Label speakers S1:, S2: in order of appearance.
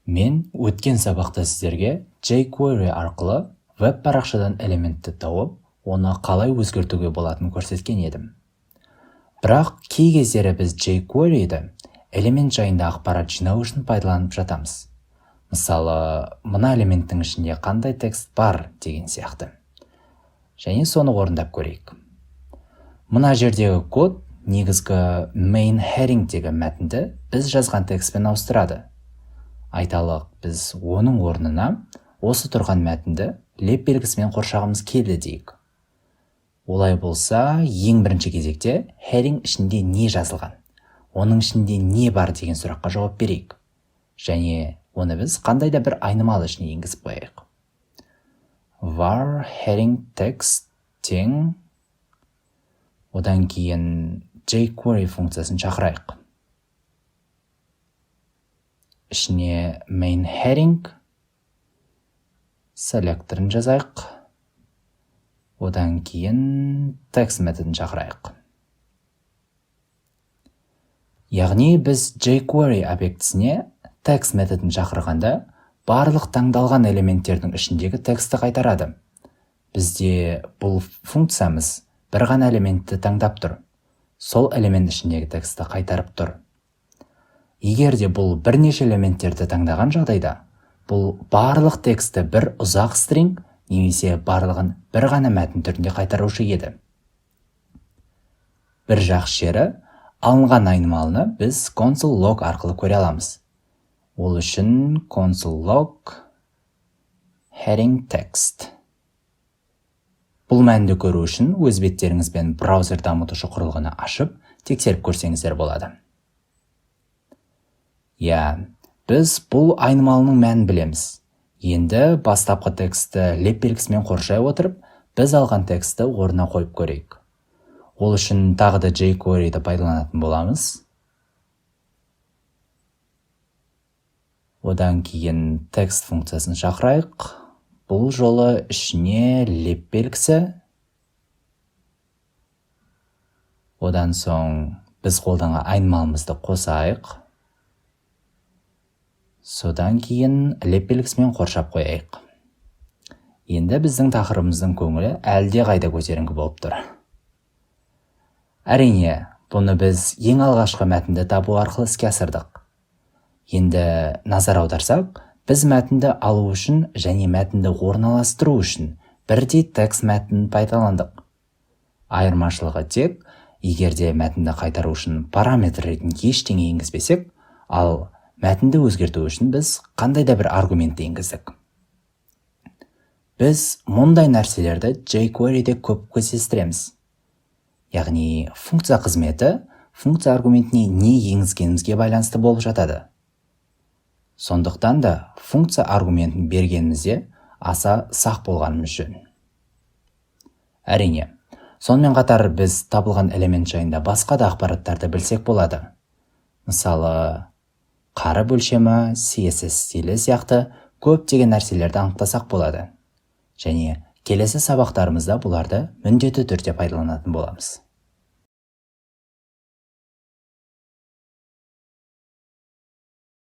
S1: Мен өткен сабақта сіздерге jQuery арқылы веб-парақшадан элементті тауып, оны қалай өзгертуге болатынын көрсеткен едім. Бірақ кей кездері біз jQuery'ді элемент жайында ақпарат жинау үшін пайдаланып жатамыз. Мысалы, мына элементтің ішінде қандай текст бар деген сияқты. Және соны орындап көрейік. Мына жердегі код негізгі main heading-дегі мәтінді біз жазған текстпен ауыстырады. Айталық, біз оның орнына осы тұрған мәтінді леп белгісімен қоршағымыз келді дейік. Олай болса, ең бірінші кезекте heading ішінде не жазылған, оның ішінде не бар деген сұраққа жауап берейік. Және оны біз қандай да бір айнымалы ішіне енгізіп қояйық. var heading text тең, одан кейін jQuery функциясын шақырайық. Ішіне main heading селекторын жазайық. Одан кейін text методын шақырайық. Яғни біз jQuery объектісіне text методын шақырғанда барлық таңдалған элементтердің ішіндегі тексті қайтарады. Бізде бұл функциямыз бір ғана элементті таңдап тұр. Сол элемент ішіндегі тексті қайтарып тұр. Егер де бұл бірнеше элементтерді таңдаған жағдайда, бұл барлық тексті бір ұзақ стринг немесе барлығын бір ғана мәтін түрінде қайтарушы еді. Бір жақсы жері, алынған айнымалыны біз console log арқылы көре аламыз. Ол үшін console log heading text. Бұл мәнді көру үшін өз беттеріңізбен браузер дамытушы құрылғыны ашып, тексеріп көрсеңіздер болады. Біз бұл айнымалының мәнін білеміз. Енді бастапқы тексті леп белгісімен қоршай отырып, біз алған тексті орнына қойып көрейік. Ол үшін тағы да jQuery'ді пайдаланатын боламыз. Одан кейін text функциясын шақырайық. Бұл жолы ішіне леп белгісі. Одан соң біз қолданған айнымалымызды қосайық. Содан кейін леп белгісімен қоршап қояйық. Енді біздің тақырыбымыздың көңілі әлде қайда көтеріңкі болып тұр. Әрине, бұны біз ең алғашқы мәтінді табу арқылы іске асырдық. Енді назар аударсақ, біз мәтінді алу үшін және мәтінді орналастыру үшін бірдей текст мәтінін пайдаландық. Айырмашылығы тек, егерде мәтінді қайтару үшін параметр ретінде ештеңе енгізбесек, ал мәтінді өзгерту үшін біз қандай да бір аргументті енгіздік. Біз мұндай нәрселерді jQuery'де көп кездестіреміз. Яғни, функция қызметі функция аргументіне не енгізгенімізге байланысты болып жатады. Сондықтан да функция аргументін бергенімізде аса сақ болғанымыз жөн. Әрине, сонымен қатар біз табылған элемент жайында басқа да ақпараттарды білсек болады. Мысалы, қарып өлшемі, CSS стилі сияқты көптеген нәрселерді анықтасақ болады. Және келесі сабақтарымызда бұларды міндетті түрде пайдаланатын боламыз.